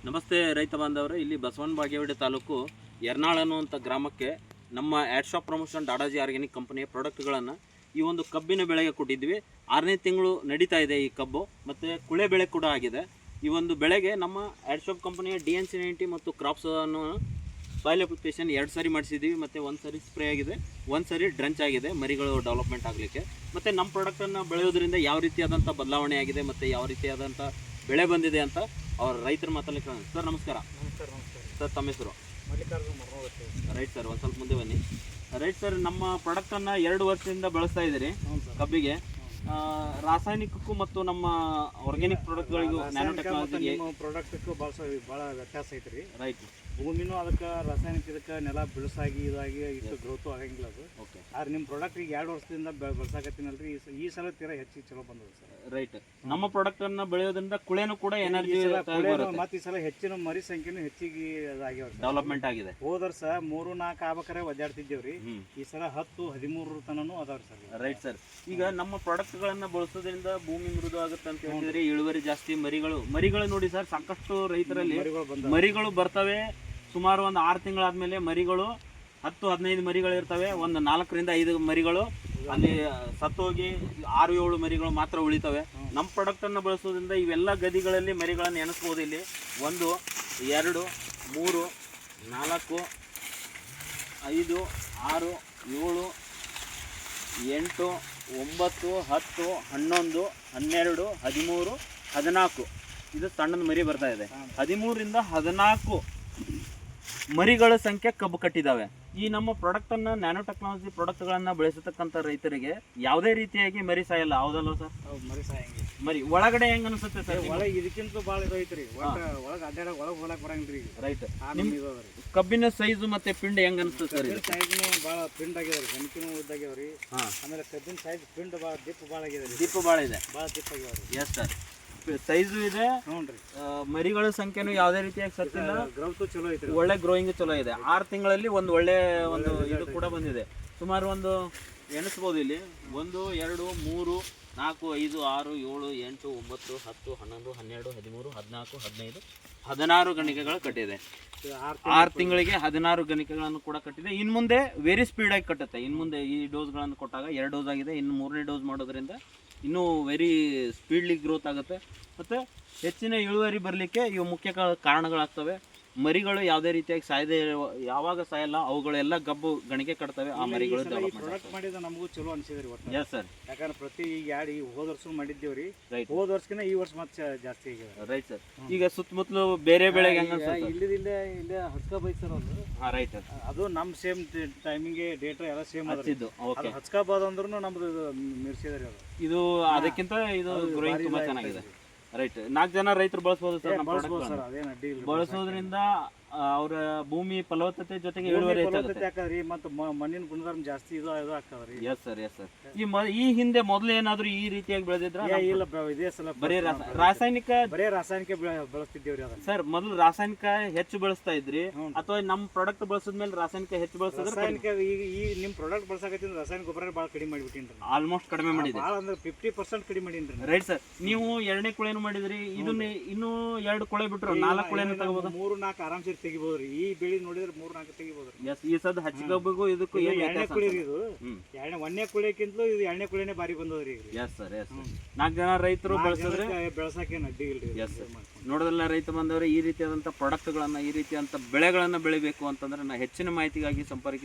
ನಮಸ್ತೆ ರೈತ ಬಾಂಧವರೇ, ಇಲ್ಲಿ ಬಸವನ ಬಾಗೇವಾಡಿ ತಾಲೂಕು ಯರ್ನಾಳ್ ಅನ್ನುವಂಥ ಗ್ರಾಮಕ್ಕೆ ನಮ್ಮ ಆ್ಯಡ್ ಶಾಪ್ ಪ್ರಮೋಷನ್ ಡಾಡಾಜಿ ಆರ್ಗ್ಯಾನಿಕ್ ಕಂಪನಿಯ ಪ್ರಾಡಕ್ಟ್ಗಳನ್ನು ಈ ಒಂದು ಕಬ್ಬಿನ ಬೆಳೆಗೆ ಕೊಟ್ಟಿದ್ವಿ. 6ನೇ ತಿಂಗಳು ನಡೀತಾ ಇದೆ ಈ ಕಬ್ಬು, ಮತ್ತು ಕುಳೆ ಬೆಳೆ ಕೂಡ ಆಗಿದೆ. ಈ ಒಂದು ಬೆಳೆಗೆ ನಮ್ಮ ಆ್ಯಡ್ ಶಾಪ್ ಕಂಪನಿಯ DNC90 ಮತ್ತು ಕ್ರಾಪ್ಸ್ ಅನ್ನೋ ಸಾಯಿಲ್ ಅಪ್ಲಿಕೇಶನ್ 2 ಸಾರಿ ಮಾಡಿಸಿದ್ದೀವಿ, ಮತ್ತು 1 ಸಾರಿ ಸ್ಪ್ರೇ ಆಗಿದೆ, 1 ಸಾರಿ ಡ್ರಂಚ್ ಆಗಿದೆ ಮರಿಗಳು ಡೆವಲಪ್ಮೆಂಟ್ ಆಗಲಿಕ್ಕೆ. ಮತ್ತು ನಮ್ಮ ಪ್ರಾಡಕ್ಟನ್ನು ಬೆಳೆಯೋದ್ರಿಂದ ಯಾವ ರೀತಿಯಾದಂಥ ಬದಲಾವಣೆ ಆಗಿದೆ ಮತ್ತು ಯಾವ ರೀತಿಯಾದಂಥ ಬೆಳೆ ಬಂದಿದೆ ಅಂತ ಅವ್ರ ರೈತರ ಮಾತಾಡಲಿಕ್ಕೆ. ಸರ್ ನಮಸ್ಕಾರ. ನಮಸ್ಕಾರ. ಸರ್ ತಮ್ಮ ಹೆಸರು? ಮಲ್ಲಿಕಾರ್ಜುನ ಮರವತ್ತಿ. ರೈಟ್ ಸರ್, ಒಂದು ಸ್ವಲ್ಪ ಮುಂದೆ ಬನ್ನಿ. ರೈಟ್ ಸರ್, ನಮ್ಮ ಪ್ರಾಡಕ್ಟನ್ನು 2 ವರ್ಷದಿಂದ ಬಳಸ್ತಾ ಇದ್ದೀರಿ ಕಬ್ಬಿಗೆ. ರಾಸಾಯನಿಕಕ್ಕೂ ಮತ್ತು ನಮ್ಮ ಆರ್ಗ್ಯಾನಿಕ್ ಪ್ರಾಡಕ್ಟ್ಗಳಿಗೂ ನ್ಯಾನೋ ಟೆಕ್ನಾಲಜಿಗೆ ಪ್ರಾಡಕ್ಟ್ಗೂ ಭಾಳ ವ್ಯತ್ಯಾಸ ಐತ್ರಿ. ರೈಟ್. ಭೂಮಿನೂ ಅದಕ್ಕೆ ರಾಸಾಯನಿಕ ಇದಕ್ಕೆ ನೆಲ ಬಿಳಿಸಾಗಿ ಇದಾಗಿ ಇಷ್ಟು ಗ್ರೋತು ಆಗಂಗಿಲ್ಲ ಅದು. ಓಕೆ. ಆದ್ರೆ ನಿಮ್ಮ ಪ್ರಾಡಕ್ಟ್ ಈಗ 2 ವರ್ಷದಿಂದ ಬಳಸಾಕತ್ತೀನಲ್ರಿ, ಈ ಸಲ ತೀರಾ ಹೆಚ್ಚಿಗೆ ಚಲೋ ಬಂದದ ಸರ್. ರೈಟ್. ನಮ್ಮ ಪ್ರಾಡಕ್ಟನ್ನು ಬೆಳೆಯೋದ್ರಿಂದ ಕುಳೆನೂ ಕೂಡ ಎನರ್ಜಿ ಮತ್ತೆ ಈ ಸಲ ಹೆಚ್ಚಿನ ಮರಿ ಸಂಖ್ಯೆನೂ ಹೆಚ್ಚಿಗೆ ಅದಾಗ್ಯಾವ, ಡೆವಲಪ್ಮೆಂಟ್ ಆಗಿದೆ. ಹೋದ ವರ್ಷ 3-4 ಆಗ್ಬೇಕಾರೆ ಒದ್ದಾಡ್ತಿದ್ದೇವ್ರಿ. ಈ ಸಲ 10-13 ತನೂ ಅದಾವ್ರಿ ಸರ್. Right sir. ಈಗ ನಮ್ಮ ಪ್ರಾಡಕ್ಟ್ಗಳನ್ನು ಬಳಸೋದ್ರಿಂದ ಭೂಮಿ ಮೃದು ಆಗುತ್ತೆ ಅಂತ ಹೇಳಿದ್ರೆ ಇಳುವರಿ ಜಾಸ್ತಿ. ಮರಿಗಳು ನೋಡಿ ಸರ್, ಸಾಕಷ್ಟು ರೈತರಲ್ಲಿ ಮರಿಗಳು ಬರ್ತವೆ. ಸುಮಾರು ಒಂದು 6 ತಿಂಗಳಾದ್ಮೇಲೆ ಮರಿಗಳು 10-15 ಮರಿಗಳು ಇರ್ತವೆ. ಒಂದು 4ರಿಂದ 5 ಮರಿಗಳು ಅಲ್ಲಿ ಸತ್ತೋಗಿ 6-7 ಮರಿಗಳು ಮಾತ್ರ ಉಳಿತವೆ. ನಮ್ಮ ಪ್ರಾಡಕ್ಟನ್ನು ಬಳಸೋದ್ರಿಂದ ಇವೆಲ್ಲ ಗದಿಗಳಲ್ಲಿ ಮರಿಗಳನ್ನು ಎಣಿಸ್ಬೋದು. ಇಲ್ಲಿ 1 2 3 4 5 6 7 8 9 10 11 12 13 14 ಇದು ಸಣ್ಣದ ಮರಿ ಬರ್ತಾ ಇದೆ. 13ರಿಂದ 14 ಮರಿಗಳ ಸಂಖ್ಯೆ ಕಬ್ಬು ಕಟ್ಟಿದ್ದಾವೆ. ಈ ನಮ್ಮ ಪ್ರಾಡಕ್ಟನ್ನು ನ್ಯಾನೋ ಟೆಕ್ನಾಲಜಿ ಪ್ರಾಡಕ್ಟ್ಗಳನ್ನು ಬೆಳೆಸತಕ್ಕಂಥ ರೈತರಿಗೆ ಯಾವುದೇ ರೀತಿಯಾಗಿ ಮರಿ ಸಾಯಲ್ಲ, ಹೌದಲ್ವ ಸರ್? ಮರಿ ಸಾಯಂಗಿಲ್ಲ. ಮರಿ ಒಳಗಡೆ ಹೆಂಗೆ ಅನಿಸುತ್ತೆ ಸರ್? ಒಳಗೆ ಇದಕ್ಕಿಂತ ಭಾಳ ಇದೈತ್ರಿ. ಒಳಗೆ ಅಡ್ಡಾಡ ಒಳಗೆ ಹೋಗಕ್ಕೆ ಬರಂಗಿಲ್ಲ ಈಗ. ರೈಟ್. ಕಬ್ಬಿನ ಸೈಜು ಮತ್ತೆ ಪಿಂಡ್ ಹೆಂಗೆ ಅನಿಸ್ತದೆ ಸರ್? ಸೈಜ್ನು ಭಾಳ ಪಿಂಡ್ ಆಗ್ಯಾವ್ರಿ, ಗಣಿಕಿನೂ ಇದ್ದಾಗ್ಯಾವ್ರಿ. ಆಮೇಲೆ ಕಬ್ಬಿನ ಸೈಜ್ ಪಿಂಡ್ ಭಾಳ ದಿಪ್ಪು ಭಾಳ ಆಗ್ಯದ. ದಿಪ್ಪು ಭಾಳ ಇದೆ, ಭಾಳ ದಿಪ್ಪು ಆಗ್ಯಾವ್ರಿ. Yes sir. ಸೈಜು ಇದೆ. ಹ್ಞೂ. ಮರಿಗಳ ಸಂಖ್ಯೆನೂ ಯಾವುದೇ ರೀತಿಯಾಗಿ ಸತ್ತಿಲ್ಲ. ಗ್ರೋತ್ ಚಲೋ ಐತ್ರಿ, ಒಳ್ಳೆ ಗ್ರೋಯಿಂಗ್ ಚಲೋ ಇದೆ. 6 ತಿಂಗಳಲ್ಲಿ ಒಂದು ಒಳ್ಳೆ ಇದು ಕೂಡ ಬಂದಿದೆ. ಸುಮಾರು ಒಂದು ಎಣಿಸ್ಬೋದು ಇಲ್ಲಿ 1 2 3 4 5 6 7 8 9 10 11 12 13 14 15 16 ಗಣಿಕೆಗಳು ಕಟ್ಟಿದೆ. 6 ತಿಂಗಳಿಗೆ 16 ಗಣಿಕೆಗಳನ್ನು ಕೂಡ ಕಟ್ಟಿದೆ. ಇನ್ನು ಮುಂದೆ ವೆರಿ ಸ್ಪೀಡಾಗಿ ಕಟ್ಟುತ್ತೆ. ಇನ್ನು ಮುಂದೆ ಈ ಡೋಸ್ಗಳನ್ನು ಕೊಟ್ಟಾಗ 2 ಡೋಸ್ ಆಗಿದೆ, ಇನ್ನು 3ನೇ ಡೋಸ್ ಮಾಡೋದ್ರಿಂದ ಇನ್ನೂ ವೆರಿ ಸ್ಪೀಡ್ಲಿ ಗ್ರೋತ್ ಆಗುತ್ತೆ ಮತ್ತು ಹೆಚ್ಚಿನ ಇಳುವರಿ ಬರಲಿಕ್ಕೆ ಇವು ಮುಖ್ಯ ಕಾರಣಗಳಾಗ್ತವೆ. ಮರಿಗಳು ಯಾವುದೇ ರೀತಿಯಾಗಿ ಸಾಯದೆ, ಯಾವಾಗ ಸಾಯಲ್ಲ, ಅವುಗಳೆಲ್ಲ ಗಬ್ಬು ಗಣಿಕೆ ಕಟ್ತವೆ. ಆ ಮರಿಗಳು ಪ್ರಾಡಕ್ಟ್ ಮಾಡಿದ ನಮಗೂ ಚಲೋ ಅನಿಸಿದ್ರಿ. Yes sir. ಯಾಕಂದ್ರೆ ಪ್ರತಿ ಹೋದ ವರ್ಷ ಮಾಡಿದ್ದೇವ್ರಿ. ರೈಟ್. ಹೋದ ವರ್ಷಕ್ಕಿಂತ ಈ ವರ್ಷ ಮತ್ತೆ ಜಾಸ್ತಿ ಆಗಿದೆ. Right sir. ಈಗ ಸುತ್ತಮುತ್ತಲು ಬೇರೆ ಬೆಳೆಗೆ ಹೆಂಗ ಇಲ್ಲೇ ಹಚ್ಕ ಬೈಸರ್ ರೈಟ್. ಅದು ನಮ್ಮ ಸೇಮ್ ಟೈಮಿಂಗ್ ಡೇಟ್ ಎಲ್ಲ ಸೇಮ್ ಹಚ್ಚಿದ್ದು. ಓಕೆ. ಹಚ್ಕೋಬಹುದು ಅಂದ್ರೂ ನಮ್ದು ಮಿರ್ಸಿದ್ರಿ ಅದು. ಇದು ಅದಕ್ಕಿಂತ ಇದು ಗ್ರೋಯಿಂಗ್ ತುಂಬಾ ಚೆನ್ನಾಗಿದೆ. ರೈಟ್. 4 ಜನ ರೈತರು ಬಳಸಬಹುದು ಸರ್. ಬಳಸೋದ್ರಿಂದ ಅವರ ಭೂಮಿ ಫಲವತ್ತತೆ ಜೊತೆಗೆ ಇಳುವರಿ ಹೆಚ್ಚಾಗುತ್ತೆ ಮತ್ತು ಮಣ್ಣಿನ ಗುಣಧರ್ಮ ಜಾಸ್ತಿ ಇದು ಆಗ್ತದ್ರಿ. Yes sir, yes sir. ಈ ಹಿಂದೆ ಮೊದಲು ಏನಾದ್ರು ಈ ರೀತಿಯಾಗಿ ಬೆಳೆದಿದ್ರ? ಇಲ್ಲ, ಇದೇ ಸಲ ಬರೀ ರಾಸಾಯನಿಕ ಬಳಸ್ತಿದ್ದೇವ್ರಿ ಅದನ್ನ. ಸರ್, ಮೊದಲು ರಾಸಾಯನಿಕ ಹೆಚ್ಚು ಬಳಸ್ತಾ ಇದ್ರಿ ಅಥವಾ ನಮ್ಮ ಪ್ರಾಡಕ್ಟ್ ಬಳಸಿದ್ಮೇಲೆ ರಾಸಾಯನಿಕ ಹೆಚ್ಚು ಬಳಸಿದ್ರೆ? ರಾಸಾಯನಿಕ ಈ ನಿಮ್ ಪ್ರಾಡಕ್ಟ್ ಬಳಸಾಕತ್ತಿದ್ರೆ ರಾಸಾಯನಿಕ ಗೊಬ್ಬರ ಭಾಳ ಕಡಿಮೆ ಮಾಡಿಬಿಟ್ಟಿನ್ರಿ. ಆಲ್ಮೋಸ್ಟ್ ಕಡಿಮೆ ಮಾಡಿದೆ. ಭಾಳ ಅಂದ್ರೆ 50% ಕಡಿಮೆ ಮಾಡಿನ್ರಿ. Right sir. ನೀವು 2ನೇ ಕುಳೆನು ಮಾಡಿದ್ರಿ, ಇದನ್ನ ಇನ್ನೂ 2 ಕುಳೆ ಬಿಟ್ರು 4 ಕುಳೆನು ತಗೋಬಹುದು. 3-4 ಆರಾಮ್ಸೆ ತೆಗಿಬೋದ್ರಿ. ಈ ಬೆಳಿ ನೋಡಿದ್ರೆ 3-4 ತೆಗಿಬೋದ್ರಿ. ಎಸ್. ಈ ಸದ್ ಹಚ್ಚಿಗಬ್ಬಿಗೂ ಇದಕ್ಕೂ ಏನು ಕುಳಿ ಇದು? 1ನೇ ಕುಳಿಕ್ಕಿಂತಲೂ ಇದು 2ನೇ ಕುಳಿನೇ ಬಾರಿ ಬಂದದ್ರಿ. Yes sir, S. 4 ಜನ ರೈತರು ಬಳಸಿದ್ರೆ ಬೆಳಸಕ್ಕೇನು ಅಡ್ಡಿ ಇಲ್ರಿ. Yes sir. ನೋಡೋದಲ್ಲ ರೈತ ಬಂದವರು, ಈ ರೀತಿಯಾದಂಥ ಪ್ರಾಡಕ್ಟ್ಗಳನ್ನು, ಈ ರೀತಿಯಾದಂಥ ಬೆಳೆಗಳನ್ನು ಬೆಳಿಬೇಕು ಅಂತಂದ್ರೆ ಹೆಚ್ಚಿನ ಮಾಹಿತಿಗಾಗಿ ಸಂಪರ್ಕಿಸಿ.